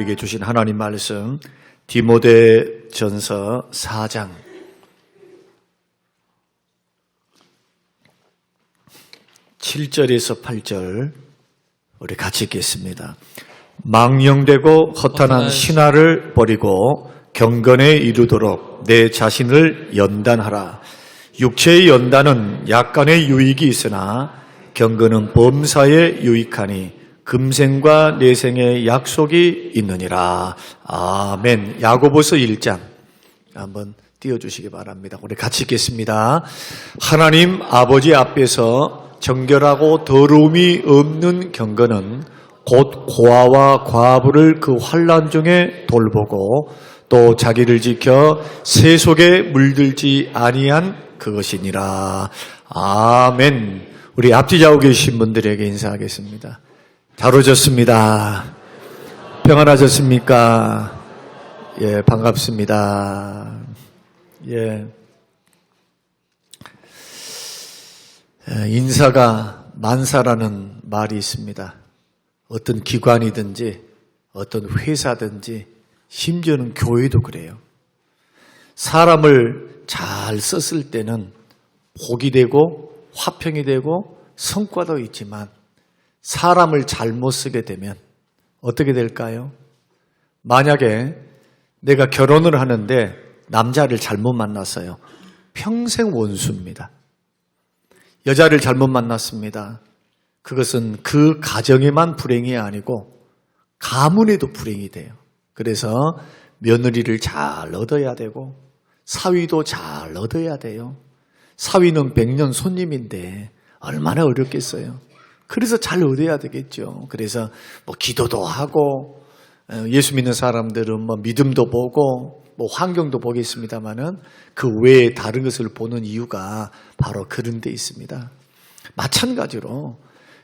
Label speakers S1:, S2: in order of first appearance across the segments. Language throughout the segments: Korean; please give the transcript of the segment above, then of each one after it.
S1: 우리에게 주신 하나님 말씀 디모데전서 4장 7절에서 8절 우리 같이 읽겠습니다. 망령되고 허탄한 신화를 버리고 경건에 이르도록 내 자신을 연단하라. 육체의 연단은 약간의 유익이 있으나 경건은 범사에 유익하니 금생과 내생의 약속이 있느니라. 아멘. 야고보서 1장 한번 띄워주시기 바랍니다. 우리 같이 읽겠습니다. 하나님 아버지 앞에서 정결하고 더러움이 없는 경건은 곧 고아와 과부를 그 환난 중에 돌보고 또 자기를 지켜 세속에 물들지 아니한 그것이니라. 아멘. 우리 앞뒤 좌우 계신 분들에게 인사하겠습니다. 잘 오셨습니다. 평안하셨습니까? 예, 반갑습니다. 예. 인사가 만사라는 말이 있습니다. 어떤 기관이든지 어떤 회사든지 심지어는 교회도 그래요. 사람을 잘 썼을 때는 복이 되고 화평이 되고 성과도 있지만 사람을 잘못 쓰게 되면 어떻게 될까요? 만약에 내가 결혼을 하는데 남자를 잘못 만났어요. 평생 원수입니다. 여자를 잘못 만났습니다. 그것은 그 가정에만 불행이 아니고 가문에도 불행이 돼요. 그래서 며느리를 잘 얻어야 되고 사위도 잘 얻어야 돼요. 사위는 100년 손님인데 얼마나 어렵겠어요. 그래서 잘 얻어야 되겠죠. 그래서 뭐 기도도 하고 예수 믿는 사람들은 뭐 믿음도 보고 뭐 환경도 보겠습니다만은 그 외에 다른 것을 보는 이유가 바로 그런 데 있습니다. 마찬가지로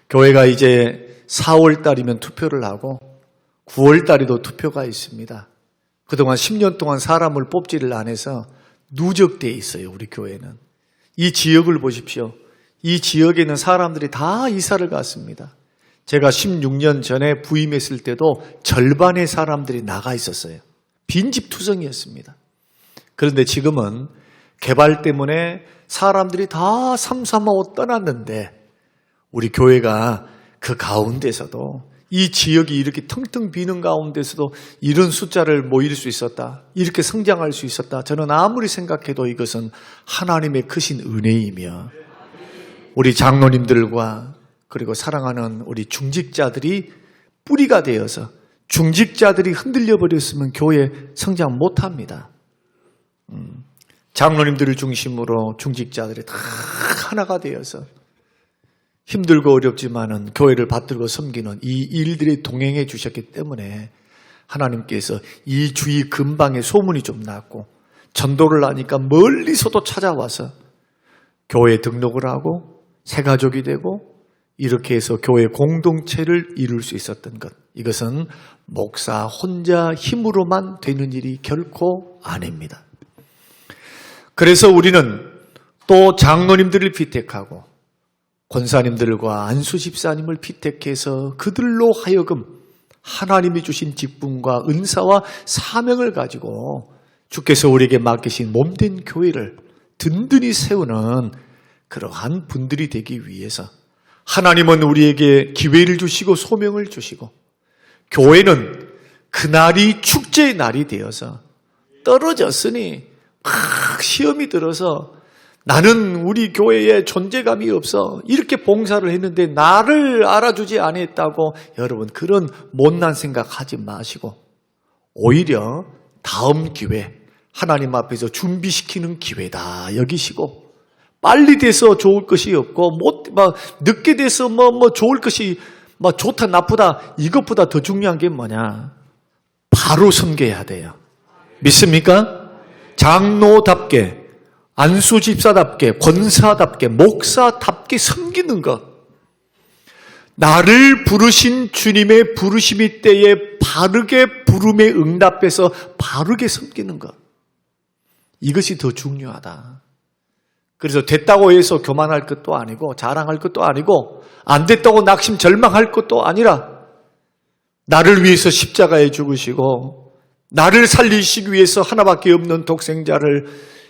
S1: 교회가 이제 4월 달이면 투표를 하고 9월 달에도 투표가 있습니다. 그동안 10년 동안 사람을 뽑지를 안 해서 누적되어 있어요. 우리 교회는. 이 지역을 보십시오. 이 지역에는 사람들이 다 이사를 갔습니다. 제가 16년 전에 부임했을 때도 절반의 사람들이 나가 있었어요. 빈집투성이었습니다. 그런데 지금은 개발 때문에 사람들이 다 삼삼하고 떠났는데 우리 교회가 그 가운데서도 이 지역이 이렇게 텅텅 비는 가운데서도 이런 숫자를 모일 수 있었다. 이렇게 성장할 수 있었다. 저는 아무리 생각해도 이것은 하나님의 크신 은혜이며 우리 장로님들과 그리고 사랑하는 우리 중직자들이 뿌리가 되어서 중직자들이 흔들려 버렸으면 교회 성장 못합니다. 장로님들을 중심으로 중직자들이 다 하나가 되어서 힘들고 어렵지만은 교회를 받들고 섬기는 이 일들이 동행해 주셨기 때문에 하나님께서 이 주위 근방에 소문이 좀 났고 전도를 하니까 멀리서도 찾아와서 교회에 등록을 하고 새가족이 되고 이렇게 해서 교회 공동체를 이룰 수 있었던 것. 이것은 목사 혼자 힘으로만 되는 일이 결코 아닙니다. 그래서 우리는 또 장로님들을 피택하고 권사님들과 안수 집사님을 피택해서 그들로 하여금 하나님이 주신 직분과 은사와 사명을 가지고 주께서 우리에게 맡기신 몸된 교회를 든든히 세우는 그러한 분들이 되기 위해서 하나님은 우리에게 기회를 주시고 소명을 주시고 교회는 그날이 축제의 날이 되어서 떨어졌으니 막 시험이 들어서 나는 우리 교회에 존재감이 없어 이렇게 봉사를 했는데 나를 알아주지 않았다고 여러분 그런 못난 생각하지 마시고 오히려 다음 기회 하나님 앞에서 준비시키는 기회다 여기시고 빨리 돼서 좋을 것이 없고 늦게 돼서 좋을 것이 좋다 나쁘다 이것보다 더 중요한 게 뭐냐? 바로 섬겨야 돼요. 믿습니까? 장로답게 안수 집사답게 권사답게 목사답게 섬기는 것. 나를 부르신 주님의 부르심이 때에 바르게 부름에 응답해서 바르게 섬기는 것. 이것이 더 중요하다. 그래서 됐다고 해서 교만할 것도 아니고 자랑할 것도 아니고 안 됐다고 낙심 절망할 것도 아니라 나를 위해서 십자가에 죽으시고 나를 살리시기 위해서 하나밖에 없는 독생자를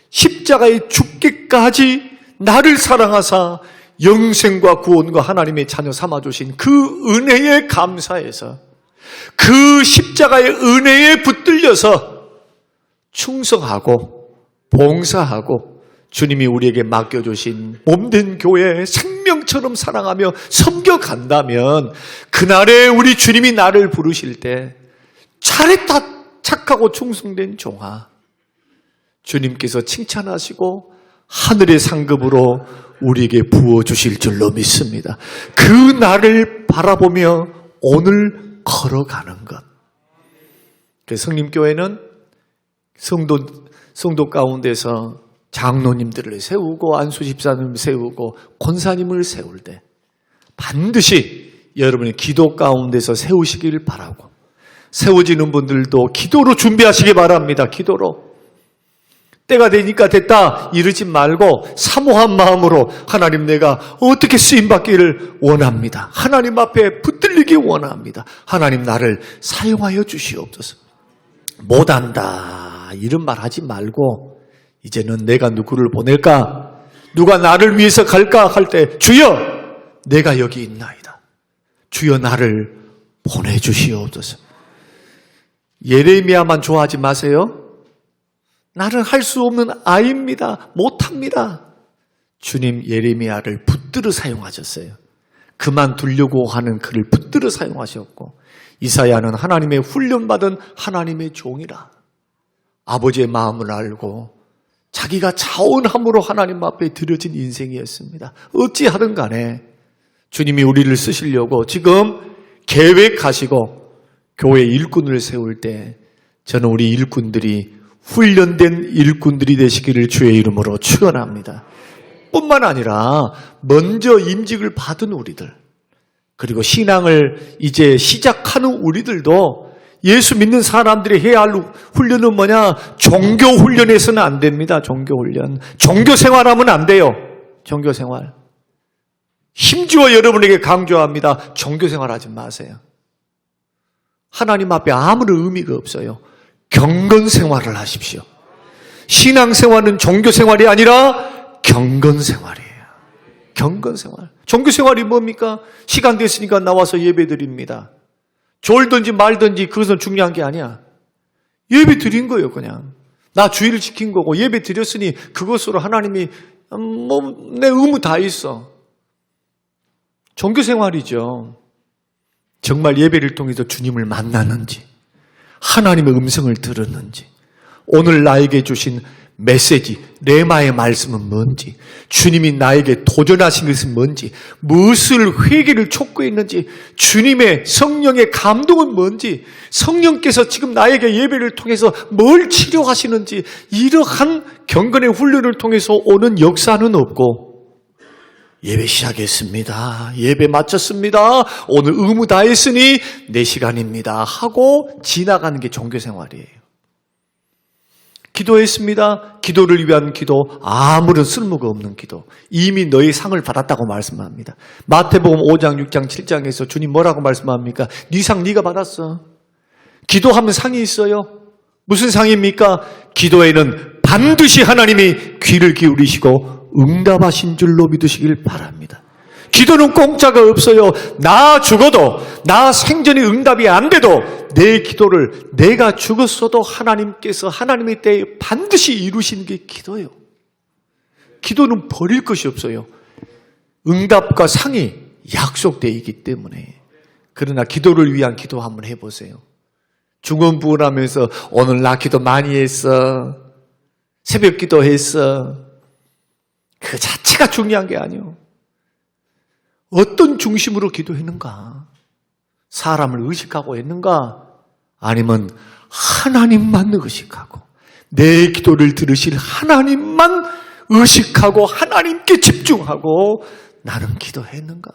S1: 십자가에 죽기까지 나를 사랑하사 영생과 구원과 하나님의 자녀 삼아주신 그 은혜에 감사해서 그 십자가의 은혜에 붙들려서 충성하고 봉사하고 주님이 우리에게 맡겨주신 몸된 교회 생명처럼 사랑하며 섬겨간다면 그날에 우리 주님이 나를 부르실 때 잘했다 착하고 충성된 종아, 주님께서 칭찬하시고 하늘의 상급으로 우리에게 부어주실 줄로 믿습니다. 그 날을 바라보며 오늘 걸어가는 것. 성림교회는 성도 가운데서 장로님들을 세우고 안수집사님을 세우고 권사님을 세울 때 반드시 여러분의 기도 가운데서 세우시길 바라고, 세워지는 분들도 기도로 준비하시기 바랍니다. 기도로. 때가 되니까 됐다 이러지 말고 사모한 마음으로 하나님, 내가 어떻게 쓰임받기를 원합니다. 하나님 앞에 붙들리기 원합니다. 하나님, 나를 사용하여 주시옵소서. 못한다 이런 말 하지 말고 이제는 내가 누구를 보낼까? 누가 나를 위해서 갈까? 할 때 주여 내가 여기 있나이다. 주여 나를 보내주시옵소서. 예레미야만 좋아하지 마세요. 나는 할 수 없는 아이입니다. 못합니다. 주님 예레미야를 붙들어 사용하셨어요. 그만두려고 하는 그를 붙들어 사용하셨고, 이사야는 하나님의 훈련받은 하나님의 종이라 아버지의 마음을 알고 자기가 자원함으로 하나님 앞에 드려진 인생이었습니다. 어찌하든 간에 주님이 우리를 쓰시려고 지금 계획하시고 교회 일꾼을 세울 때 저는 우리 일꾼들이 훈련된 일꾼들이 되시기를 주의 이름으로 축원합니다. 뿐만 아니라 먼저 임직을 받은 우리들, 그리고 신앙을 이제 시작하는 우리들도 예수 믿는 사람들이 해야 할 훈련은 뭐냐? 종교 훈련에서는 안 됩니다. 종교 훈련. 종교 생활하면 안 돼요. 종교 생활. 힘주어 여러분에게 강조합니다. 종교 생활하지 마세요. 하나님 앞에 아무런 의미가 없어요. 경건 생활을 하십시오. 신앙 생활은 종교 생활이 아니라 경건 생활이에요. 경건 생활. 종교 생활이 뭡니까? 시간 됐으니까 나와서 예배 드립니다. 졸든지 말든지 그것은 중요한 게 아니야. 예배 드린 거예요, 그냥. 나 주의를 지킨 거고 예배 드렸으니 그것으로 하나님이 내 의무 다 있어. 종교 생활이죠. 정말 예배를 통해서 주님을 만나는지, 하나님의 음성을 들었는지, 오늘 나에게 주신 메시지, 레마의 말씀은 뭔지, 주님이 나에게 도전하신 것은 뭔지, 무엇을 회개를 촉구했는지, 주님의 성령의 감동은 뭔지, 성령께서 지금 나에게 예배를 통해서 뭘 치료하시는지, 이러한 경건의 훈련을 통해서 오는 역사는 없고, 예배 시작했습니다. 예배 마쳤습니다. 오늘 의무 다 했으니 내 시간입니다 하고 지나가는 게 종교생활이에요. 기도했습니다. 기도를 위한 기도, 아무런 쓸모가 없는 기도. 이미 너희 상을 받았다고 말씀합니다. 마태복음 5장, 6장, 7장에서 주님 뭐라고 말씀합니까? 네 상 네가 받았어. 기도하면 상이 있어요. 무슨 상입니까? 기도에는 반드시 하나님이 귀를 기울이시고 응답하신 줄로 믿으시길 바랍니다. 기도는 공짜가 없어요. 나 죽어도, 나 생전에 응답이 안 돼도 내 기도를 내가 죽었어도 하나님께서 하나님의 때에 반드시 이루시는 게 기도예요. 기도는 버릴 것이 없어요. 응답과 상이 약속되어 있기 때문에. 그러나 기도를 위한 기도 한번 해보세요. 중언부언하면서 오늘 나 기도 많이 했어. 새벽 기도했어. 그 자체가 중요한 게 아니에요. 어떤 중심으로 기도했는가? 사람을 의식하고 했는가? 아니면 하나님만 의식하고 내 기도를 들으실 하나님만 의식하고 하나님께 집중하고 나는 기도했는가?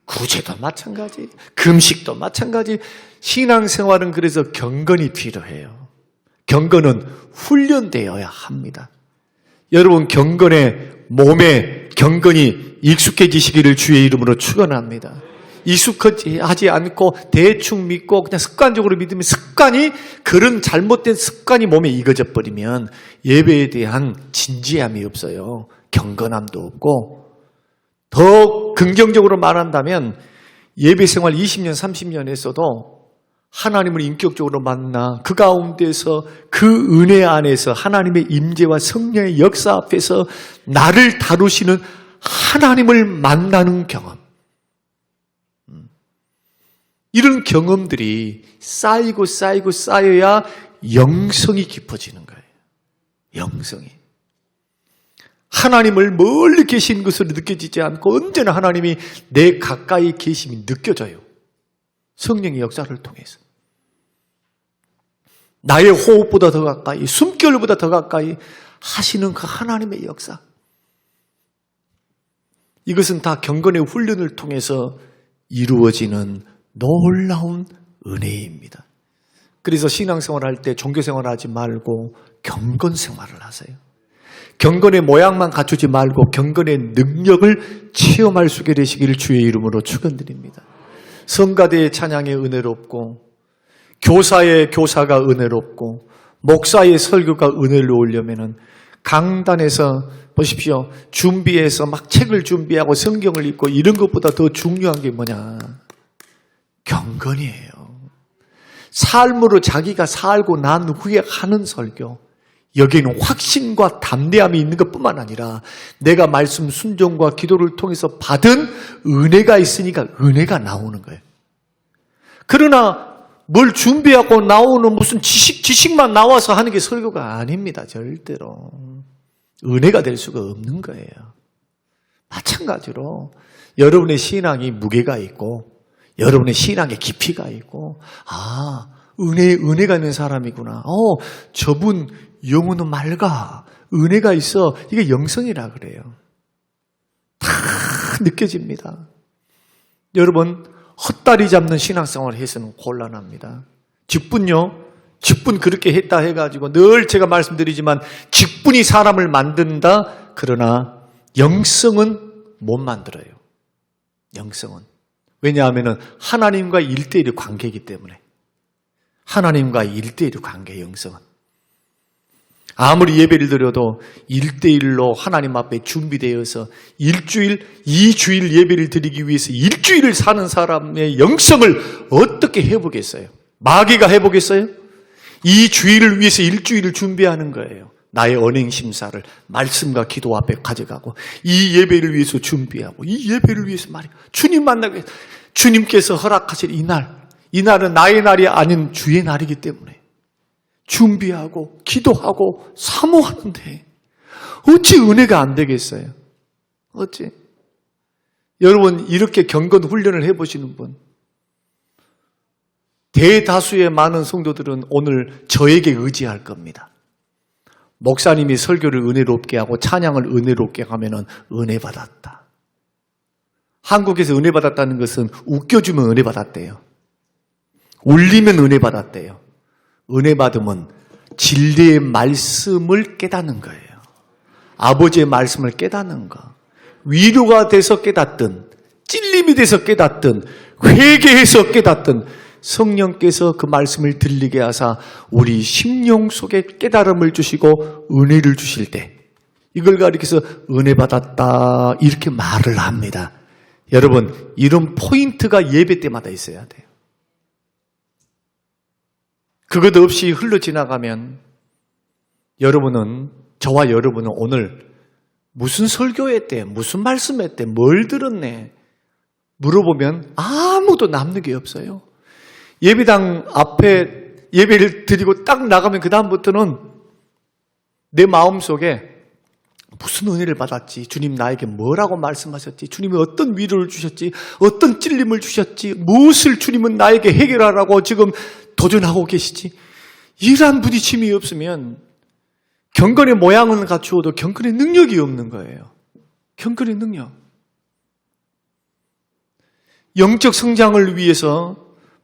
S1: 구제도 마찬가지, 금식도 마찬가지. 신앙생활은 그래서 경건이 필요해요. 경건은 훈련되어야 합니다. 여러분 경건에 몸에 경건이 익숙해지시기를 주의 이름으로 축원합니다. 익숙하지 않고 대충 믿고 그냥 습관적으로 믿으면 그런 잘못된 습관이 몸에 익어져 버리면 예배에 대한 진지함이 없어요. 경건함도 없고, 더 긍정적으로 말한다면 예배 생활 20년, 30년 했어도 하나님을 인격적으로 만나 그 가운데서 그 은혜 안에서 하나님의 임재와 성령의 역사 앞에서 나를 다루시는 하나님을 만나는 경험, 이런 경험들이 쌓여야 영성이 깊어지는 거예요. 영성이. 하나님을 멀리 계신 것으로 느껴지지 않고 언제나 하나님이 내 가까이 계심이 느껴져요. 성령의 역사를 통해서. 나의 호흡보다 더 가까이, 숨결보다 더 가까이 하시는 그 하나님의 역사. 이것은 다 경건의 훈련을 통해서 이루어지는 놀라운 은혜입니다. 그래서 신앙생활 할 때 종교생활 하지 말고 경건생활을 하세요. 경건의 모양만 갖추지 말고 경건의 능력을 체험할 수 있게 되시기를 주의 이름으로 축원드립니다. 성가대의 찬양이 은혜롭고, 교사의 교사가 은혜롭고, 목사의 설교가 은혜로우려면은 강단에서 보십시오. 준비해서 막 책을 준비하고 성경을 읽고 이런 것보다 더 중요한 게 뭐냐? 경건이에요. 삶으로 자기가 살고 난 후에 하는 설교. 여기에는 확신과 담대함이 있는 것뿐만 아니라 내가 말씀 순종과 기도를 통해서 받은 은혜가 있으니까 은혜가 나오는 거예요. 그러나 뭘 준비하고 나오는 무슨 지식만 나와서 하는 게 설교가 아닙니다. 절대로. 은혜가 될 수가 없는 거예요. 마찬가지로 여러분의 신앙이 무게가 있고 여러분의 신앙에 깊이가 있고, 은혜가 있는 사람이구나. 저분 영혼은 맑아. 은혜가 있어. 이게 영성이라 그래요. 다 느껴집니다. 여러분, 헛다리 잡는 신앙생활을 해서는 곤란합니다. 직분 그렇게 했다 해가지고 늘 제가 말씀드리지만 직분이 사람을 만든다. 그러나 영성은 못 만들어요. 영성은. 왜냐하면 하나님과 1대1의 관계이기 때문에. 하나님과 1대1의 관계, 영성은. 아무리 예배를 드려도 1대1로 하나님 앞에 준비되어서 2주일 예배를 드리기 위해서 일주일을 사는 사람의 영성을 어떻게 해보겠어요? 마귀가 해보겠어요? 이 주일을 위해서 일주일을 준비하는 거예요. 나의 언행심사를 말씀과 기도 앞에 가져가고 이 예배를 위해서 준비하고 이 예배를 위해서 말이야. 주님 만나기 위해서 주님께서 허락하실 이날은 나의 날이 아닌 주의 날이기 때문에 준비하고 기도하고 사모하는데 어찌 은혜가 안 되겠어요? 어찌? 여러분 이렇게 경건 훈련을 해보시는 분, 대다수의 많은 성도들은 오늘 저에게 의지할 겁니다. 목사님이 설교를 은혜롭게 하고 찬양을 은혜롭게 하면은 은혜 받았다. 한국에서 은혜 받았다는 것은 웃겨주면 은혜 받았대요. 울리면 은혜 받았대요. 은혜 받으면 진리의 말씀을 깨닫는 거예요. 아버지의 말씀을 깨닫는 거. 위로가 돼서 깨닫든 찔림이 돼서 깨닫든 회개해서 깨닫든 성령께서 그 말씀을 들리게 하사 우리 심령 속에 깨달음을 주시고 은혜를 주실 때 이걸 가리켜서 은혜 받았다 이렇게 말을 합니다. 여러분 이런 포인트가 예배 때마다 있어야 돼요. 그것 없이 흘러 지나가면 저와 여러분은 오늘 무슨 설교했대, 무슨 말씀했대, 뭘 들었네 물어보면 아무도 남는 게 없어요. 예배당 앞에 예배를 드리고 딱 나가면 그 다음부터는 내 마음속에 무슨 은혜를 받았지, 주님 나에게 뭐라고 말씀하셨지, 주님이 어떤 위로를 주셨지, 어떤 찔림을 주셨지, 무엇을 주님은 나에게 해결하라고 지금 도전하고 계시지. 이러한 부딪힘이 없으면 경건의 모양은 갖추어도 경건의 능력이 없는 거예요. 경건의 능력. 영적 성장을 위해서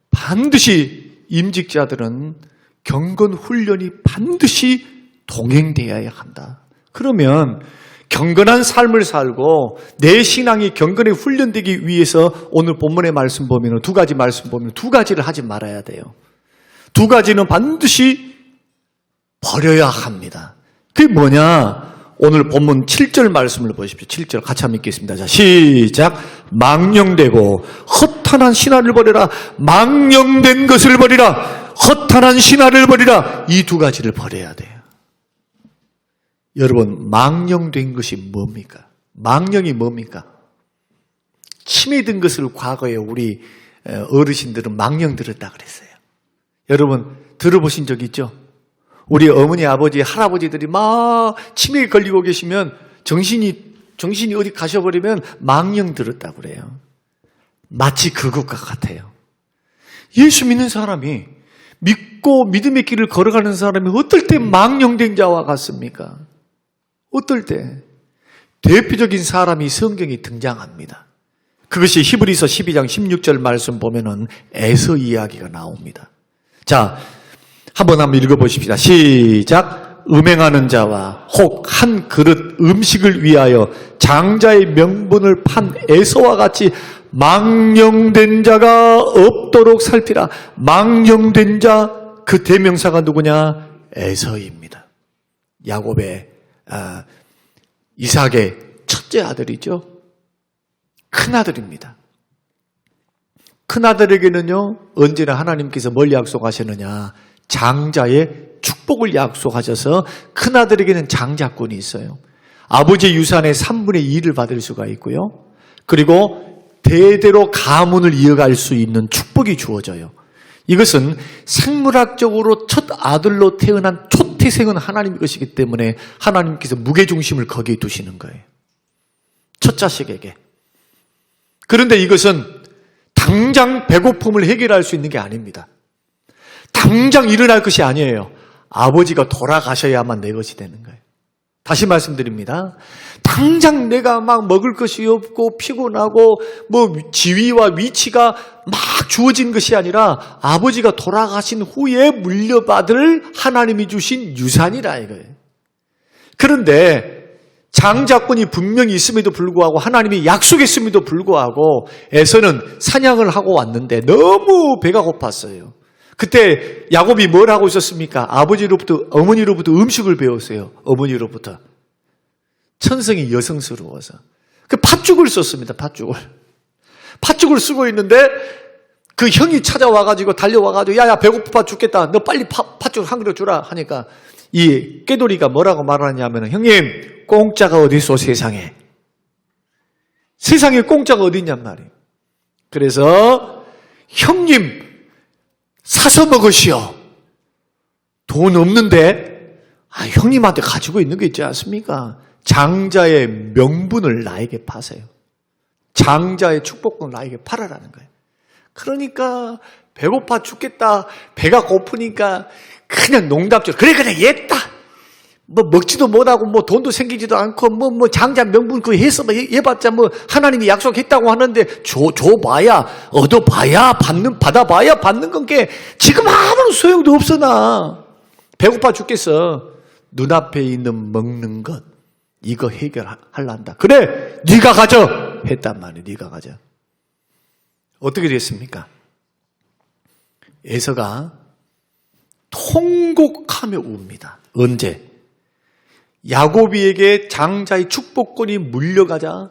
S1: 반드시 임직자들은 경건 훈련이 반드시 동행되어야 한다. 그러면 경건한 삶을 살고 내 신앙이 경건에 훈련되기 위해서 오늘 본문의 말씀 보면 두 가지 말씀 보면 두 가지를 하지 말아야 돼요. 두 가지는 반드시 버려야 합니다. 그게 뭐냐? 오늘 본문 7절 말씀을 보십시오. 7절 같이 한번 읽겠습니다. 자, 시작. 망령되고 허탄한 신화를 버리라. 망령된 것을 버리라. 허탄한 신화를 버리라. 이 두 가지를 버려야 돼요. 여러분, 망령된 것이 뭡니까? 망령이 뭡니까? 침에 든 것을 과거에 우리 어르신들은 망령 들었다 그랬어요. 여러분 들어보신 적 있죠? 우리 어머니, 아버지, 할아버지들이 막 치매에 걸리고 계시면 정신이 어디 가셔버리면 망령 들었다고 그래요. 마치 그것과 같아요. 예수 믿는 사람이, 믿고 믿음의 길을 걸어가는 사람이 어떨 때 망령된 자와 같습니까? 어떨 때? 대표적인 사람이 성경에 등장합니다. 그것이 히브리서 12장 16절 말씀 보면은 에서 이야기가 나옵니다. 자, 한번 읽어보십시다. 시작. 음행하는 자와 혹 한 그릇 음식을 위하여 장자의 명분을 판 에서와 같이 망령된 자가 없도록 살피라. 망령된 자, 그 대명사가 누구냐? 에서입니다. 야곱의 이삭의 첫째 아들이죠. 큰아들입니다. 큰아들에게는요, 언제나 하나님께서 뭘 약속하셨느냐? 장자의 축복을 약속하셔서 큰아들에게는 장자권이 있어요. 아버지의 유산의 3분의 2를 받을 수가 있고요. 그리고 대대로 가문을 이어갈 수 있는 축복이 주어져요. 이것은 생물학적으로 첫 아들로 태어난 초태생은 하나님 것이기 때문에 하나님께서 무게중심을 거기에 두시는 거예요. 첫 자식에게. 그런데 이것은 당장 배고픔을 해결할 수 있는 게 아닙니다. 당장 일어날 것이 아니에요. 아버지가 돌아가셔야만 내 것이 되는 거예요. 다시 말씀드립니다. 당장 내가 막 먹을 것이 없고 피곤하고 뭐 지위와 위치가 막 주어진 것이 아니라 아버지가 돌아가신 후에 물려받을 하나님이 주신 유산이라 이거예요. 그런데 장자권이 분명히 있음에도 불구하고 하나님이 약속했음에도 불구하고 에서는 사냥을 하고 왔는데 너무 배가 고팠어요. 그때 야곱이 뭘 하고 있었습니까? 아버지로부터, 어머니로부터 음식을 배웠어요. 어머니로부터. 천성이 여성스러워서. 그 팥죽을 썼습니다. 팥죽을 쓰고 있는데 그 형이 찾아와가지고 달려와가지고 야야 배고파 죽겠다. 너 빨리 팥죽 한 그릇 주라 하니까 이 깨돌이가 뭐라고 말하냐면 형님 공짜가 어디 있어 세상에. 세상에 공짜가 어디 있냔 말이에요. 그래서 형님 사서 먹으시오. 돈 없는데 형님한테 가지고 있는 게 있지 않습니까? 장자의 명분을 나에게 파세요. 장자의 축복을 나에게 팔아라는 거예요. 그러니까 배고파 죽겠다. 배가 고프니까 그냥 농담처럼 그래 얘다. 뭐 먹지도 못하고 뭐 돈도 생기지도 않고 뭐 장자 명분 그거 해서 얘봤자 뭐 하나님이 약속했다고 하는데 줘봐야 얻어봐야 받아봐야 받는 건 게 지금 아무런 소용도 없어 나. 배고파 죽겠어. 눈앞에 있는 먹는 것 이거 해결하려한다. 그래 네가 가져 했단 말이야. 네가 가져. 어떻게 됐습니까? 에서가 통곡하며 웁니다. 언제? 야곱이에게 장자의 축복권이 물려가자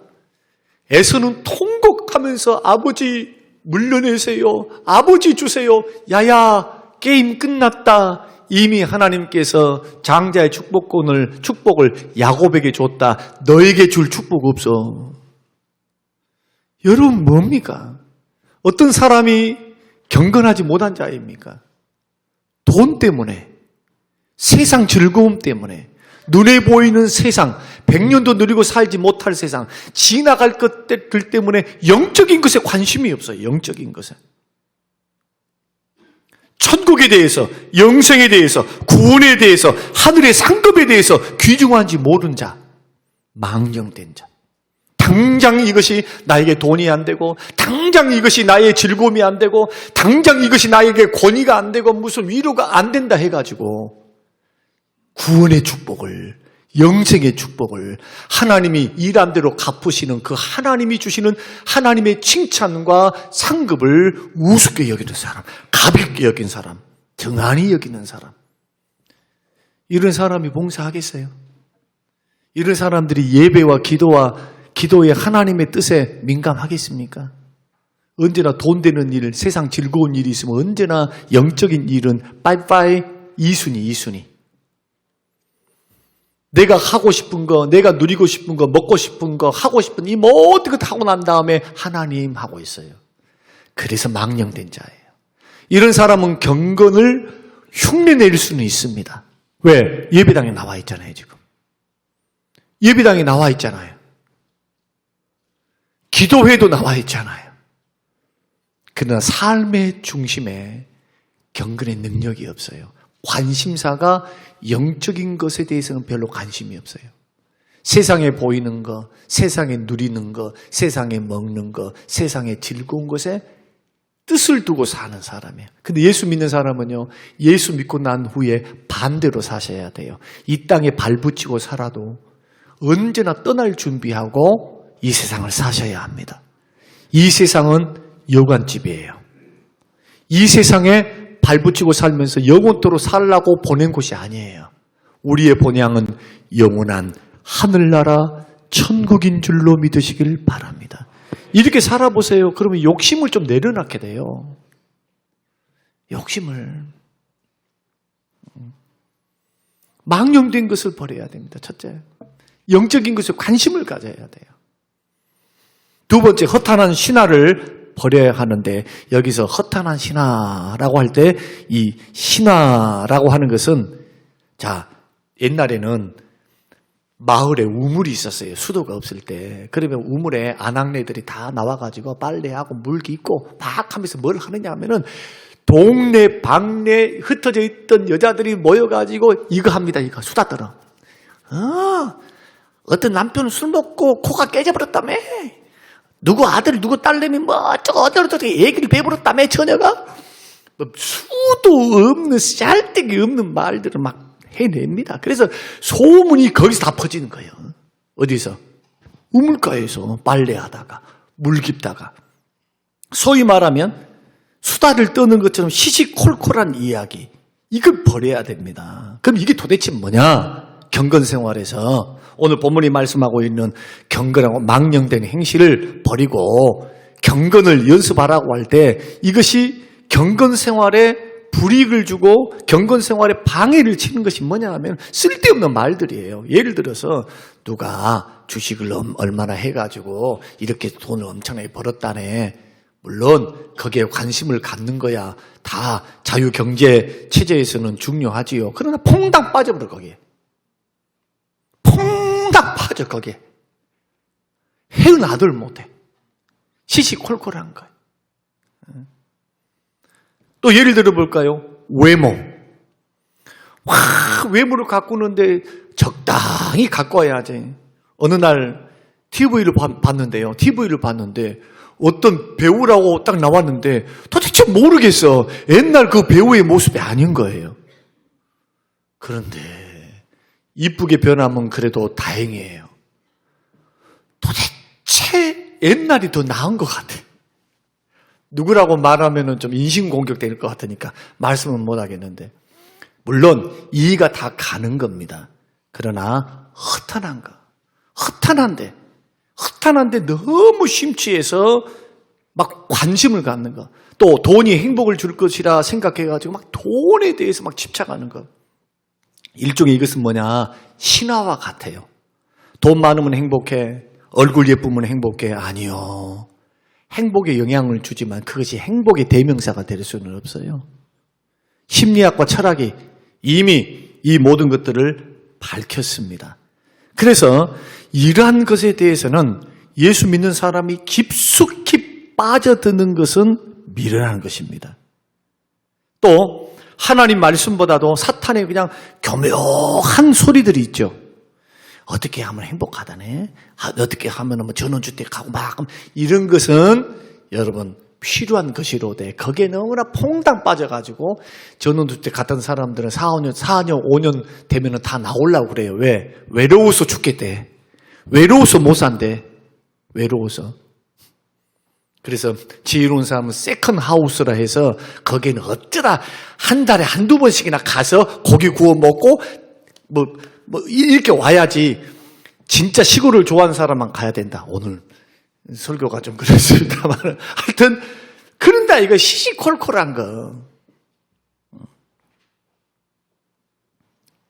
S1: 에서는 통곡하면서 아버지 물려내세요. 아버지 주세요. 야야 게임 끝났다. 이미 하나님께서 장자의 축복을 야곱에게 줬다. 너에게 줄 축복 없어. 여러분 뭡니까? 어떤 사람이 경건하지 못한 자입니까? 돈 때문에, 세상 즐거움 때문에, 눈에 보이는 세상, 100년도 누리고 살지 못할 세상, 지나갈 것들 때문에 영적인 것에 관심이 없어요. 영적인 것에. 천국에 대해서, 영생에 대해서, 구원에 대해서, 하늘의 상급에 대해서 귀중한지 모른 자, 망령된 자. 당장 이것이 나에게 돈이 안 되고, 당장 이것이 나의 즐거움이 안 되고, 당장 이것이 나에게 권위가 안 되고, 무슨 위로가 안 된다 해가지고 구원의 축복을, 영생의 축복을 하나님이 일한 대로 갚으시는 그 하나님이 주시는 하나님의 칭찬과 상급을 우습게 여기는 사람, 가볍게 여긴 사람, 등한히 여기는 사람, 이런 사람이 봉사하겠어요? 이런 사람들이 예배와 기도의 하나님의 뜻에 민감하겠습니까? 언제나 돈 되는 일, 세상 즐거운 일이 있으면 언제나 영적인 일은 빠이빠이 2순위. 내가 하고 싶은 거, 내가 누리고 싶은 거, 먹고 싶은 거, 하고 싶은 이 모든 것 하고 난 다음에 하나님 하고 있어요. 그래서 망령된 자예요. 이런 사람은 경건을 흉내낼 수는 있습니다. 왜? 예배당에 나와 있잖아요, 지금. 예배당에 나와 있잖아요. 기도회도 나와 있잖아요. 그러나 삶의 중심에 경건의 능력이 없어요. 관심사가 영적인 것에 대해서는 별로 관심이 없어요. 세상에 보이는 거, 세상에 누리는 거, 세상에 먹는 거, 세상에 즐거운 것에 뜻을 두고 사는 사람이에요. 근데 예수 믿는 사람은요, 예수 믿고 난 후에 반대로 사셔야 돼요. 이 땅에 발붙이고 살아도 언제나 떠날 준비하고 이 세상을 사셔야 합니다. 이 세상은 여관집이에요. 이 세상에 발붙이고 살면서 영원토록 살라고 보낸 곳이 아니에요. 우리의 본향은 영원한 하늘나라 천국인 줄로 믿으시길 바랍니다. 이렇게 살아보세요. 그러면 욕심을 좀 내려놓게 돼요. 욕심을. 망령된 것을 버려야 됩니다. 첫째, 영적인 것에 관심을 가져야 돼요. 두 번째, 허탄한 신화를 버려야 하는데, 여기서 허탄한 신화라고 할 때 이 신화라고 하는 것은, 자, 옛날에는 마을에 우물이 있었어요. 수도가 없을 때. 그러면 우물에 아낙네들이 다 나와가지고 빨래하고 물 깃고 막 하면서 뭘 하느냐 하면은 동네 방네 흩어져 있던 여자들이 모여가지고 이거 합니다. 이거 수다 떨어. 어떤 남편은 술 먹고 코가 깨져버렸다며. 누구 아들 누구 딸내미 뭐 어쩌고 얘기를 배부렸다며 처녀가. 뭐 수도 없는 쌀데기 없는 말들을 막 해냅니다. 그래서 소문이 거기서 다 퍼지는 거예요. 어디서? 우물가에서 빨래하다가 물 깃다가. 소위 말하면 수다를 떠는 것처럼 시시콜콜한 이야기, 이걸 버려야 됩니다. 그럼 이게 도대체 뭐냐? 경건생활에서 오늘 본문이 말씀하고 있는 경건하고 망령된 행실을 버리고 경건을 연습하라고 할 때 이것이 경건생활에 불이익을 주고 경건생활에 방해를 치는 것이 뭐냐 하면 쓸데없는 말들이에요. 예를 들어서 누가 주식을 얼마나 해가지고 이렇게 돈을 엄청나게 벌었다네. 물론 거기에 관심을 갖는 거야 다 자유경제 체제에서는 중요하지요. 그러나 퐁당 빠져버려. 거기에 퐁당 빠져. 거기에 헤어나들 못해. 시시콜콜한 거예요. 또 예를 들어 볼까요? 외모. 외모를 가꾸는데 적당히 가꿔야지. 어느 날 TV를 봤는데요. TV를 봤는데 어떤 배우라고 딱 나왔는데 도대체 모르겠어. 옛날 그 배우의 모습이 아닌 거예요. 그런데 이쁘게 변하면 그래도 다행이에요. 도대체 옛날이 더 나은 것 같아. 누구라고 말하면 좀 인신공격될 것 같으니까 말씀은 못 하겠는데, 물론 이해가 다 가는 겁니다. 그러나 허탄한 거, 허탄한데 너무 심취해서 막 관심을 갖는 거, 또 돈이 행복을 줄 것이라 생각해가지고 막 돈에 대해서 막 집착하는 거, 일종의 이것은 뭐냐? 신화와 같아요. 돈 많으면 행복해, 얼굴 예쁘면 행복해. 아니요. 행복에 영향을 주지만 그것이 행복의 대명사가 될 수는 없어요. 심리학과 철학이 이미 이 모든 것들을 밝혔습니다. 그래서 이러한 것에 대해서는 예수 믿는 사람이 깊숙이 빠져드는 것은 미련한 것입니다. 또 하나님 말씀보다도 사탄의 그냥 교묘한 소리들이 있죠. 어떻게 하면 행복하다네. 어떻게 하면 뭐 전원주택 가고 막 이런 것은 여러분 필요한 것이로되 거기에 너무나 퐁당 빠져가지고 전원주택 갔던 사람들은 4년, 5년 되면 다 나오려고 그래요. 왜? 외로워서 죽겠대. 외로워서 못 산대. 외로워서. 그래서 지혜로운 사람은 세컨 하우스라 해서 거기는 어쩌다 한 달에 한두 번씩이나 가서 고기 구워 먹고 이렇게 와야지. 진짜 시골을 좋아하는 사람만 가야 된다. 오늘 설교가 좀 그랬습니다만 하여튼 그런다 이거 시시콜콜한 거.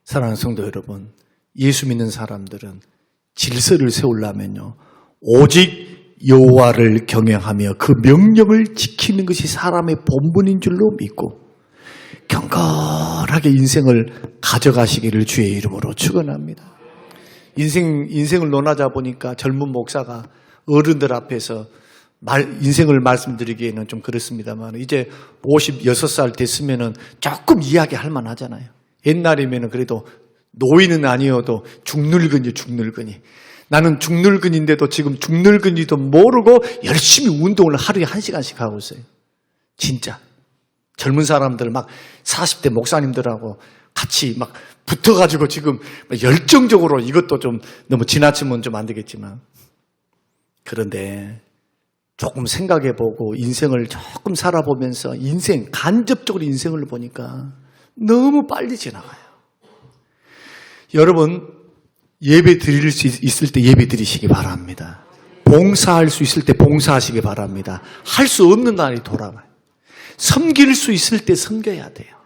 S1: 사랑하는 성도 여러분, 예수 믿는 사람들은 질서를 세우려면요 오직 여호와를 경외하며 그 명령을 지키는 것이 사람의 본분인 줄로 믿고 경건하게 인생을 가져가시기를 주의 이름으로 축원합니다. 인생을 논하자 보니까 젊은 목사가 어른들 앞에서 인생을 말씀드리기에는 좀 그렇습니다만 이제 56살 됐으면은 조금 이야기할 만하잖아요. 옛날이면은 그래도 노인은 아니어도 중늙은이. 나는 중늙은인데도 지금 중늙은이도 모르고 열심히 운동을 하루에 1시간씩 하고 있어요. 진짜. 젊은 사람들 막 40대 목사님들하고 같이 막 붙어가지고 지금 열정적으로 이것도 좀 너무 지나치면 좀 안 되겠지만 그런데 조금 생각해보고 인생을 조금 살아보면서 간접적으로 인생을 보니까 너무 빨리 지나가요. 여러분 예배 드릴 수 있을 때 예배 드리시기 바랍니다. 봉사할 수 있을 때 봉사하시기 바랍니다. 할 수 없는 날이 돌아와요. 섬길 수 있을 때 섬겨야 돼요.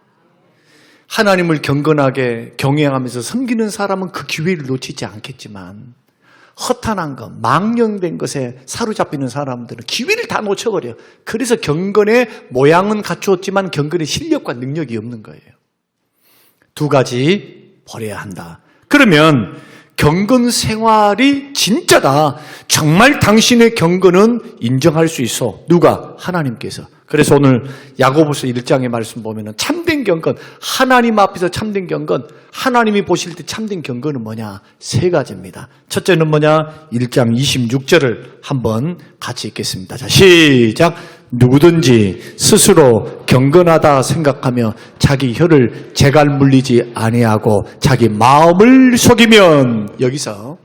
S1: 하나님을 경건하게 경외하면서 섬기는 사람은 그 기회를 놓치지 않겠지만 허탄한 것, 망령된 것에 사로잡히는 사람들은 기회를 다 놓쳐버려요. 그래서 경건의 모양은 갖추었지만 경건의 실력과 능력이 없는 거예요. 두 가지 버려야 한다. 그러면 경건 생활이 진짜다. 정말 당신의 경건은 인정할 수 있어. 누가? 하나님께서. 그래서 오늘 야고보서 1장의 말씀 보면은 참된 경건, 하나님 앞에서 참된 경건, 하나님이 보실 때 참된 경건은 뭐냐? 3가지입니다. 첫째는 뭐냐? 1장 26절을 한번 같이 읽겠습니다. 자, 시작. 누구든지 스스로 경건하다 생각하며 자기 혀를 재갈 물리지 아니하고 자기 마음을 속이면, 여기서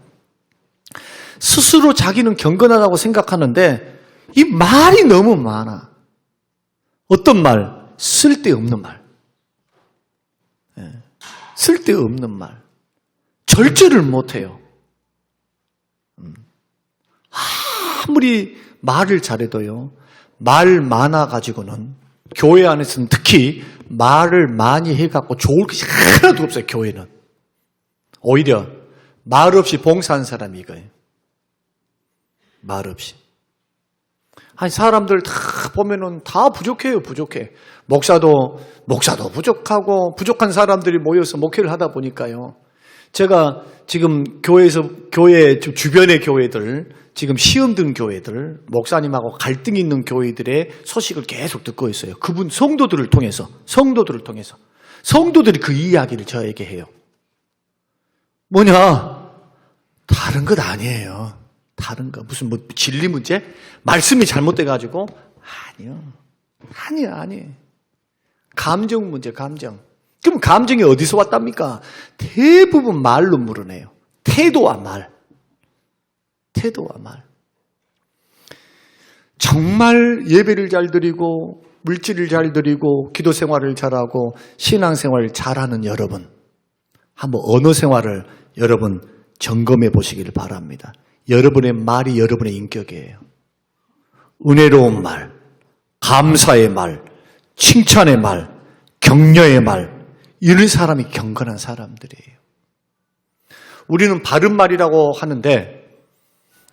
S1: 스스로 자기는 경건하다고 생각하는데 이 말이 너무 많아. 어떤 말? 쓸데없는 말. 쓸데없는 말. 절제를 못해요. 아무리 말을 잘해도요, 말 많아가지고는, 교회 안에서는 특히 말을 많이 해갖고 좋을 것이 하나도 없어요, 교회는. 오히려 말 없이 봉사한 사람이 이거예요. 말 없이. 아니, 사람들 다 보면은 다 부족해요, 부족해. 목사도 부족하고, 부족한 사람들이 모여서 목회를 하다 보니까요. 제가 지금 교회 주변의 교회들, 지금 시험 든 교회들, 목사님하고 갈등이 있는 교회들의 소식을 계속 듣고 있어요. 그분 성도들을 통해서. 성도들이 그 이야기를 저에게 해요. 뭐냐? 다른 것 아니에요. 다른 거. 무슨 진리 문제? 말씀이 잘못돼가지고? 아니요. 감정 문제, 감정. 그럼 감정이 어디서 왔답니까? 대부분 말로 물어내요. 태도와 말. 정말 예배를 잘 드리고, 물질을 잘 드리고, 기도 생활을 잘하고, 신앙 생활을 잘하는 여러분, 한번 언어 생활을 여러분 점검해 보시기를 바랍니다. 여러분의 말이 여러분의 인격이에요. 은혜로운 말, 감사의 말, 칭찬의 말, 격려의 말, 이런 사람이 경건한 사람들이에요. 우리는 바른 말이라고 하는데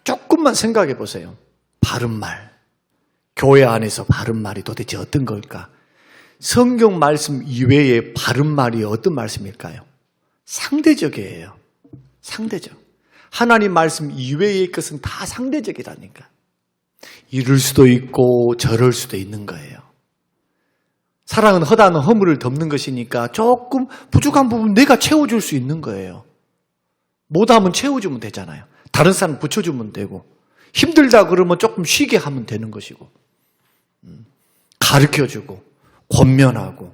S1: 조금만 생각해 보세요. 바른 말, 교회 안에서 바른 말이 도대체 어떤 걸까? 성경 말씀 이외에 바른 말이 어떤 말씀일까요? 상대적이에요. 상대적. 하나님 말씀 이외의 것은 다 상대적이라니까. 이럴 수도 있고 저럴 수도 있는 거예요. 사랑은 허다는 허물을 덮는 것이니까 조금 부족한 부분 내가 채워줄 수 있는 거예요. 못하면 채워주면 되잖아요. 다른 사람 붙여주면 되고, 힘들다 그러면 조금 쉬게 하면 되는 것이고. 가르쳐주고 권면하고,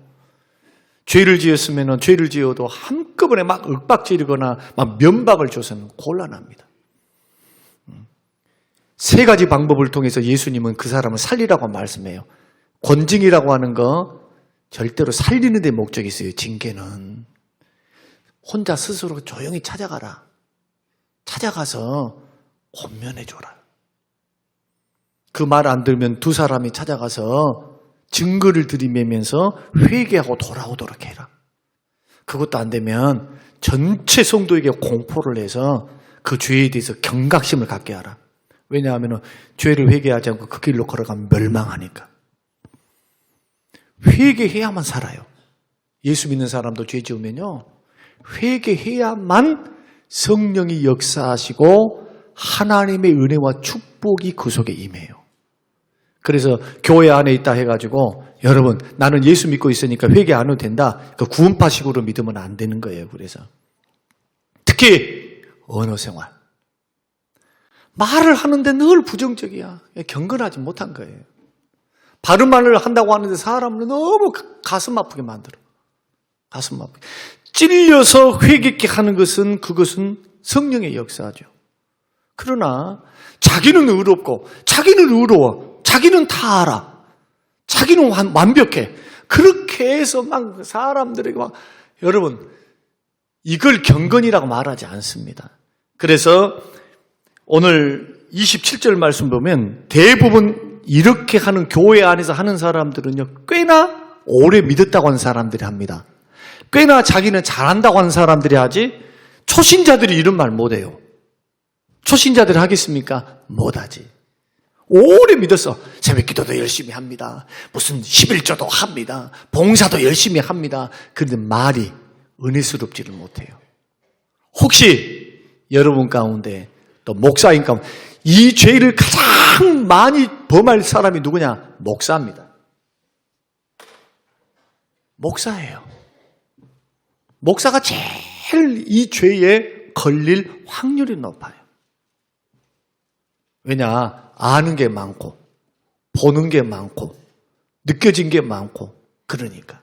S1: 죄를 지었으면 죄를 지어도 한꺼번에 막 윽박지르거나 막 면박을 줘서는 곤란합니다. 세 가지 방법을 통해서 예수님은 그 사람을 살리라고 말씀해요. 권징이라고 하는 거 절대로 살리는 데 목적이 있어요. 징계는 혼자 스스로 조용히 찾아가라. 찾아가서 권면해줘라. 그 말 안 들으면 두 사람이 찾아가서 증거를 들이매면서 회개하고 돌아오도록 해라. 그것도 안 되면 전체 성도에게 공포를 해서 그 죄에 대해서 경각심을 갖게 하라. 왜냐하면 죄를 회개하지 않고 그 길로 걸어가면 멸망하니까. 회개해야만 살아요. 예수 믿는 사람도 죄 지으면요, 회개해야만 성령이 역사하시고 하나님의 은혜와 축복이 그 속에 임해요. 그래서 교회 안에 있다 해가지고 여러분 나는 예수 믿고 있으니까 회개 안 해도 된다, 그 구원파식으로 믿으면 안 되는 거예요. 그래서 특히 언어 생활, 말을 하는데 늘 부정적이야. 경건하지 못한 거예요. 바른 말을 한다고 하는데 사람을 너무 가슴 아프게 만들어. 가슴 아프게. 찔려서 회개케 하는 것은 그것은 성령의 역사죠. 그러나 자기는 의롭고 자기는 의로워, 자기는 다 알아, 자기는 완벽해, 그렇게 해서 막 사람들에게 막, 여러분 이걸 경건이라고 말하지 않습니다. 그래서 오늘 27절 말씀 보면 대부분 이렇게 하는, 교회 안에서 하는 사람들은요, 꽤나 오래 믿었다고 하는 사람들이 합니다. 꽤나 자기는 잘한다고 하는 사람들이 하지, 초신자들이 이런 말 못해요. 초신자들이 하겠습니까? 못하지. 오래 믿었어. 새벽기도도 열심히 합니다. 무슨 11조도 합니다. 봉사도 열심히 합니다. 그런데 말이 은혜스럽지를 못해요. 혹시 여러분 가운데 또 목사인 가운데 이 죄를 가장 많이 범할 사람이 누구냐? 목사입니다. 목사예요. 목사가 제일 이 죄에 걸릴 확률이 높아요. 왜냐? 아는 게 많고 보는 게 많고 느껴진 게 많고, 그러니까.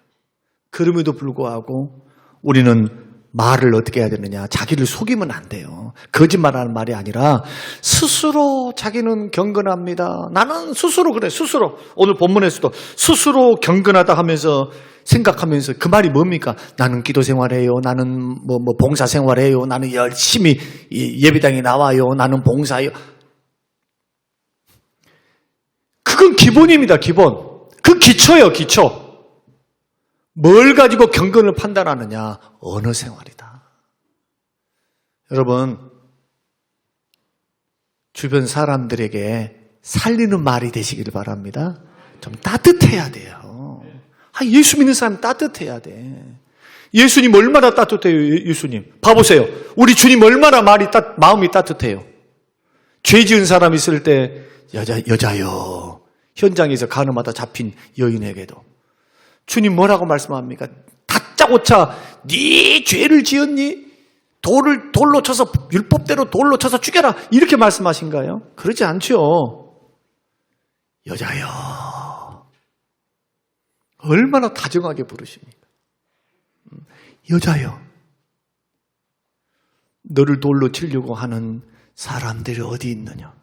S1: 그럼에도 불구하고 우리는 말을 어떻게 해야 되느냐? 자기를 속이면 안 돼요. 거짓말하는 말이 아니라 스스로 자기는 경건합니다. 나는 스스로 그래, 스스로. 오늘 본문에서도 스스로 경건하다 하면서 생각하면서, 그 말이 뭡니까? 나는 기도 생활해요. 나는 뭐 봉사 생활해요. 나는 열심히 예배당에 나와요. 나는 봉사해요. 그건 기본입니다, 기본. 그 기초예요, 기초. 뭘 가지고 경건을 판단하느냐? 언어 생활이다. 여러분, 주변 사람들에게 살리는 말이 되시길 바랍니다. 좀 따뜻해야 돼요. 예수 믿는 사람 따뜻해야 돼. 예수님 얼마나 따뜻해요, 예수님. 봐보세요. 우리 주님 얼마나 마음이 따뜻해요. 죄 지은 사람 있을 때, 여자요. 현장에서 가늠하다 잡힌 여인에게도 주님 뭐라고 말씀합니까? 다짜고짜 네 죄를 지었니? 돌로 쳐서, 율법대로 돌로 쳐서 죽여라, 이렇게 말씀하신가요? 그러지 않죠. 여자여. 얼마나 다정하게 부르십니까? 여자여. 너를 돌로 치려고 하는 사람들이 어디 있느냐?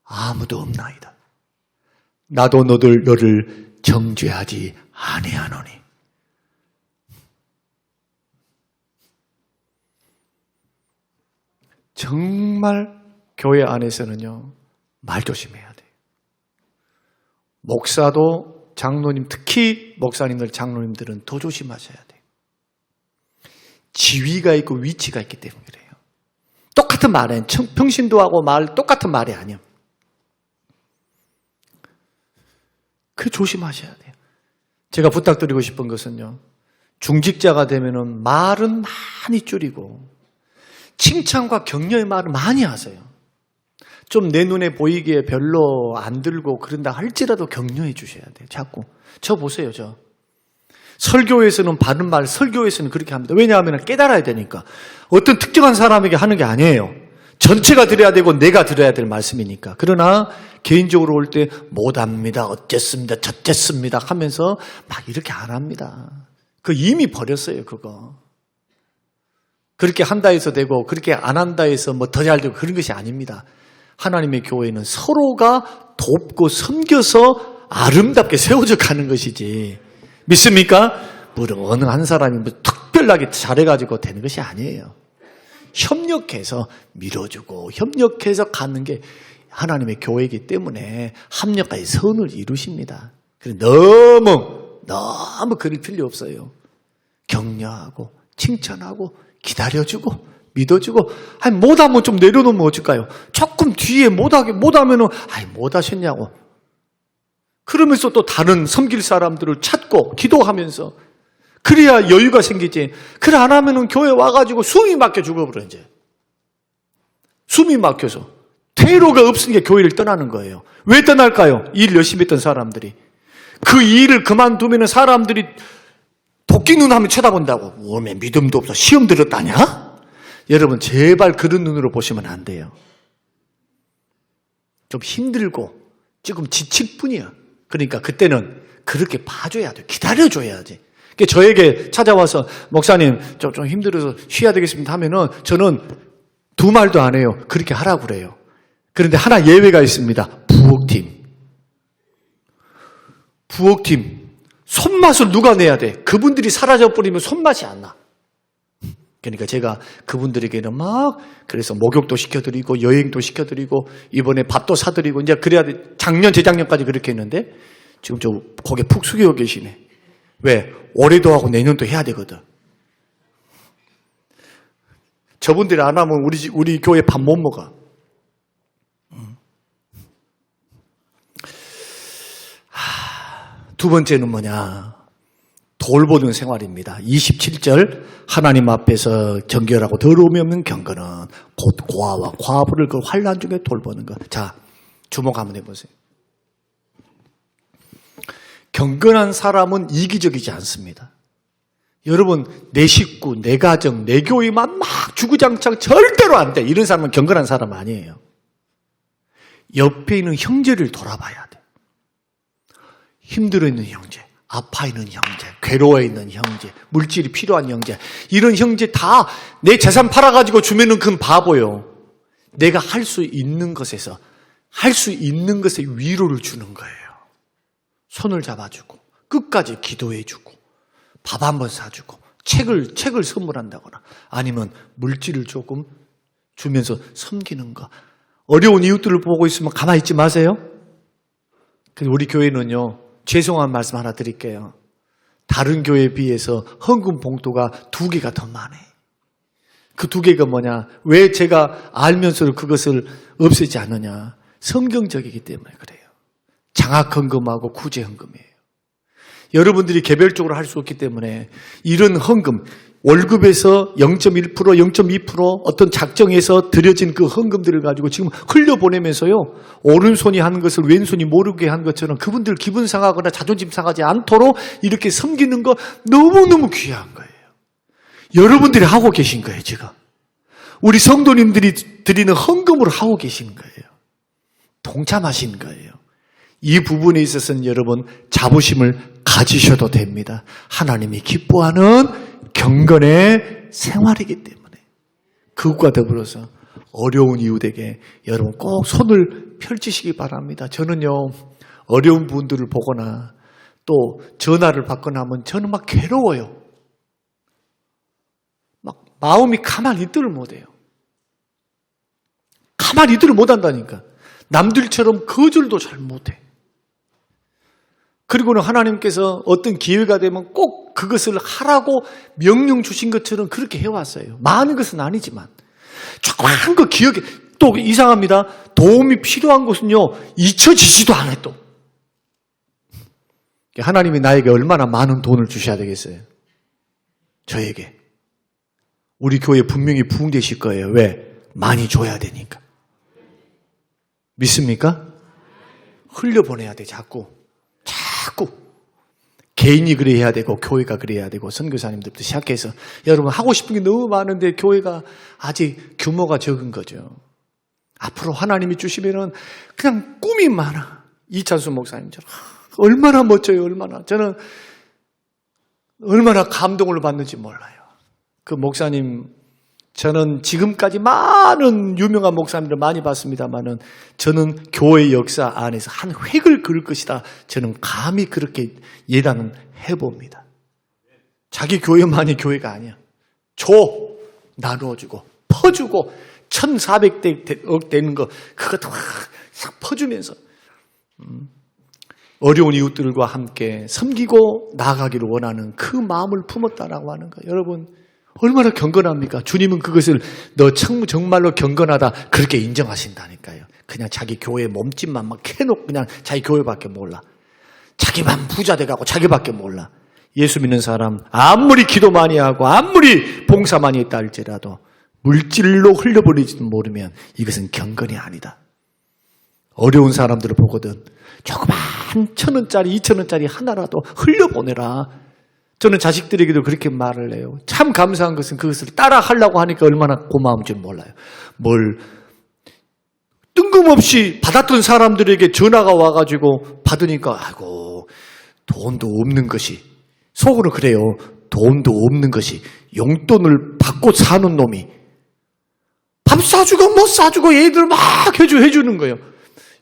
S1: 아무도 없나이다. 나도 너를 정죄하지 아니하노니. 정말 교회 안에서는요, 말 조심해야 돼요. 목사도, 장로님, 특히 목사님들, 장로님들은 더 조심하셔야 돼요. 지위가 있고 위치가 있기 때문에 그래요. 똑같은 말은 평신도하고 말 똑같은 말이 아니에요. 그 조심하셔야 돼요. 제가 부탁드리고 싶은 것은요, 중직자가 되면은 말은 많이 줄이고 칭찬과 격려의 말을 많이 하세요. 좀 내 눈에 보이기에 별로 안 들고 그런다 할지라도 격려해 주셔야 돼요. 자꾸. 저 보세요, 저. 설교에서는 바른 말, 설교에서는 그렇게 합니다. 왜냐하면 깨달아야 되니까. 어떤 특정한 사람에게 하는 게 아니에요. 전체가 들어야 되고 내가 들어야 될 말씀이니까. 그러나 개인적으로 올 때 못합니다, 어쨌습니다, 저쨌습니다 하면서 막 이렇게 안 합니다. 그 이미 버렸어요, 그거. 그렇게 한다 해서 되고 그렇게 안 한다 해서 뭐 더 잘 되고 그런 것이 아닙니다. 하나님의 교회는 서로가 돕고 섬겨서 아름답게 세워져 가는 것이지, 믿습니까? 물론 어느 한 사람이 뭐 특별하게 잘해가지고 되는 것이 아니에요. 협력해서 밀어주고 협력해서 가는 게 하나님의 교회이기 때문에 합력하여 선을 이루십니다. 너무 그럴 필요 없어요. 격려하고 칭찬하고 기다려주고 믿어주고, 못하면 좀 내려놓으면 어쩔까요? 조금 뒤에 못하면은 못하셨냐고. 그러면서 또 다른 섬길 사람들을 찾고 기도하면서, 그래야 여유가 생기지. 그래 안 하면은 교회 와가지고 숨이 막혀 죽어버려. 이제 숨이 막혀서 퇴로가 없으니까 교회를 떠나는 거예요. 왜 떠날까요? 일 열심히 했던 사람들이. 그 일을 그만두면은 사람들이 도끼 눈 하면 쳐다본다고. 몸에 믿음도 없어. 시험 들었다냐? 여러분 제발 그런 눈으로 보시면 안 돼요. 좀 힘들고 조금 지칠 뿐이야. 그러니까 그때는 그렇게 봐줘야 돼. 기다려줘야지. 저에게 찾아와서 목사님 좀 힘들어서 쉬어야 되겠습니다 하면은 저는 두 말도 안 해요. 그렇게 하라고 그래요. 그런데 하나 예외가 있습니다. 부엌팀 손맛을 누가 내야 돼? 그분들이 사라져버리면 손맛이 안 나. 그러니까 제가 그분들에게는 그래서 목욕도 시켜드리고 여행도 시켜드리고 이번에 밥도 사드리고 이제 그래야 돼. 작년 재작년까지 그렇게 했는데 지금 저 고개 푹 숙이고 계시네. 왜? 올해도 하고 내년도 해야 되거든. 저분들이 안 하면 우리 교회 밥 못 먹어. 두 번째는 뭐냐? 돌보는 생활입니다. 27절 하나님 앞에서 정결하고 더러움이 없는 경건은 곧 고아와 과부를 그 환난 중에 돌보는 것. 자, 주목 한번 해보세요. 경건한 사람은 이기적이지 않습니다. 여러분 내 식구, 내 가정, 내 교회만 막 주구장창 절대로 안 돼. 이런 사람은 경건한 사람 아니에요. 옆에 있는 형제를 돌아봐야 돼. 힘들어 있는 형제, 아파 있는 형제, 괴로워 있는 형제, 물질이 필요한 형제, 이런 형제 다 내 재산 팔아가지고 주면은 그건 바보요. 내가 할 수 있는 것에서 할 수 있는 것에 위로를 주는 거예요. 손을 잡아주고 끝까지 기도해주고 밥 한번 사주고 책을 선물한다거나 아니면 물질을 조금 주면서 섬기는 거. 어려운 이웃들을 보고 있으면 가만히 있지 마세요. 우리 교회는요, 죄송한 말씀 하나 드릴게요. 다른 교회에 비해서 헌금 봉투가 2개가 더 많아요. 그 2개가 뭐냐? 왜 제가 알면서도 그것을 없애지 않느냐? 성경적이기 때문에 그래요. 장학헌금하고 구제헌금이에요. 여러분들이 개별적으로 할 수 없기 때문에 이런 헌금, 월급에서 0.1%, 0.2% 어떤 작정에서 들여진 그 헌금들을 가지고 지금 흘려보내면서요, 오른손이 하는 것을 왼손이 모르게 한 것처럼 그분들 기분 상하거나 자존심 상하지 않도록 이렇게 섬기는 거 너무너무 귀한 거예요. 여러분들이 하고 계신 거예요, 지금. 우리 성도님들이 드리는 헌금으로 하고 계신 거예요. 동참하신 거예요. 이 부분에 있어서는 여러분 자부심을 가지셔도 됩니다. 하나님이 기뻐하는 경건의 생활이기 때문에. 그것과 더불어서 어려운 이웃에게 여러분 꼭 손을 펼치시기 바랍니다. 저는요, 어려운 분들을 보거나 또 전화를 받거나 하면 저는 막 괴로워요. 막 마음이 가만히 있지를 못해요. 가만히 있지를 못한다니까. 남들처럼 거절도 잘 못해. 그리고는 하나님께서 어떤 기회가 되면 꼭 그것을 하라고 명령 주신 것처럼 그렇게 해왔어요. 많은 것은 아니지만 조그만 거 기억에, 또 이상합니다. 도움이 필요한 것은요, 잊혀지지도 않아요. 또 하나님이 나에게 얼마나 많은 돈을 주셔야 되겠어요? 저에게. 우리 교회 분명히 부흥되실 거예요. 왜? 많이 줘야 되니까. 믿습니까? 흘려보내야 돼. 자꾸 개인이 그래야 되고 교회가 그래야 되고 선교사님들부터 시작해서 여러분 하고 싶은 게 너무 많은데 교회가 아직 규모가 적은 거죠. 앞으로 하나님이 주시면은 그냥 꿈이 많아. 이찬수 목사님처럼. 얼마나 멋져요, 얼마나. 저는 얼마나 감동을 받는지 몰라요. 그 목사님, 저는 지금까지 많은 유명한 목사님들 많이 봤습니다만은 저는 교회 역사 안에서 한 획을 그을 것이다. 저는 감히 그렇게 예단은 해봅니다. 자기 교회만이 교회가 아니야. 나누어주고, 퍼주고, 1,400억 되는 거, 그것도 싹 퍼주면서, 어려운 이웃들과 함께 섬기고 나아가기를 원하는 그 마음을 품었다라고 하는 거예요. 여러분, 얼마나 경건합니까? 주님은 그것을 너 정말로 경건하다 그렇게 인정하신다니까요. 그냥 자기 교회 몸집만 막 캐놓고 그냥 자기 교회밖에 몰라. 자기만 부자 돼가고 자기밖에 몰라. 예수 믿는 사람 아무리 기도 많이 하고 아무리 봉사 많이 했다 할지라도 물질로 흘려버리지도 모르면 이것은 경건이 아니다. 어려운 사람들을 보거든 조그만 1,000원짜리 2,000원짜리 하나라도 흘려보내라. 저는 자식들에게도 그렇게 말을 해요. 참 감사한 것은 그것을 따라 하려고 하니까 얼마나 고마운 줄 몰라요. 뭘 뜬금없이 받았던 사람들에게 전화가 와가지고 받으니까 아이고 돈도 없는 것이 속으로 그래요. 돈도 없는 것이 용돈을 받고 사는 놈이 밥 사주고 못 사주고 얘들 막 해주는 거예요.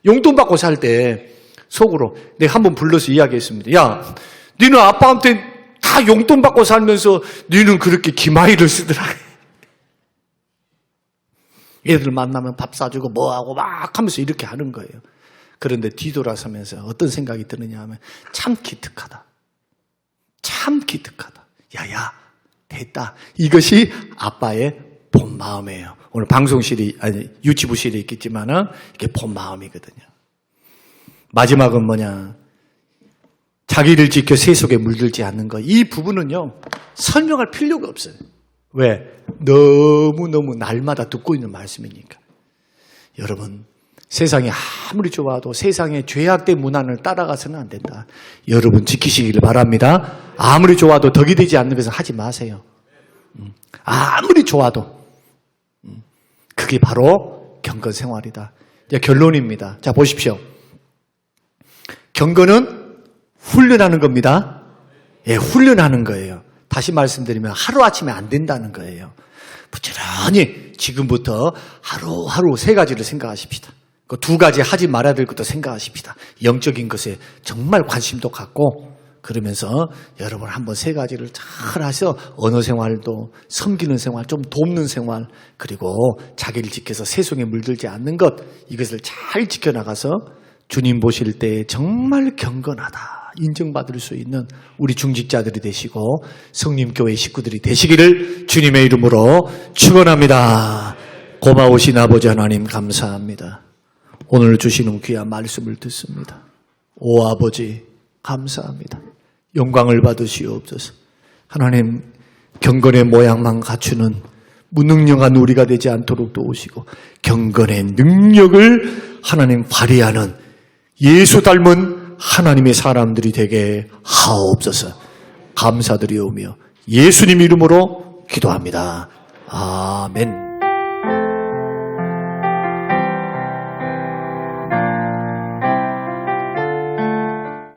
S1: 용돈 받고 살 때 속으로 내가 한번 불러서 이야기했습니다. 야, 너는 아빠한테 다 용돈 받고 살면서 너는 그렇게 기마이를 쓰더라. 얘들 만나면 밥 사주고 뭐하고 막 하면서 이렇게 하는 거예요. 그런데 뒤돌아서면서 어떤 생각이 드느냐 하면 참 기특하다. 참 기특하다. 야야 됐다. 이것이 아빠의 본 마음이에요. 오늘 방송실이 아니 유치부실에 있겠지만은 이게 본 마음이거든요. 마지막은 뭐냐? 자기를 지켜 세속에 물들지 않는 것. 이 부분은요 설명할 필요가 없어요. 왜? 너무너무 날마다 듣고 있는 말씀이니까. 여러분 세상이 아무리 좋아도 세상의 죄악된 문화를 따라가서는 안 된다. 여러분 지키시기를 바랍니다. 아무리 좋아도 덕이 되지 않는 것은 하지 마세요. 아무리 좋아도 그게 바로 경건 생활이다. 이제 결론입니다. 자 보십시오. 경건은 훈련하는 겁니다. 예, 훈련하는 거예요. 다시 말씀드리면 하루아침에 안 된다는 거예요. 부지런히 지금부터 하루하루 3가지를 생각하십시다. 그 2가지 하지 말아야 될 것도 생각하십시다. 영적인 것에 정말 관심도 갖고 그러면서 여러분 한번 3가지를 잘 하셔. 언어 생활도 섬기는 생활, 좀 돕는 생활, 그리고 자기를 지켜서 세속에 물들지 않는 것, 이것을 잘 지켜나가서 주님 보실 때 정말 경건하다 인정받을 수 있는 우리 중직자들이 되시고 성림교회 식구들이 되시기를 주님의 이름으로 축원합니다. 고마우신 아버지 하나님 감사합니다. 오늘 주시는 귀한 말씀을 듣습니다. 오 아버지 감사합니다. 영광을 받으시옵소서. 하나님 경건의 모양만 갖추는 무능력한 우리가 되지 않도록 도우시고 경건의 능력을 하나님 발휘하는 예수 닮은 하나님의 사람들이 되게 하옵소서. 감사드리오며 예수님 이름으로 기도합니다. 아멘.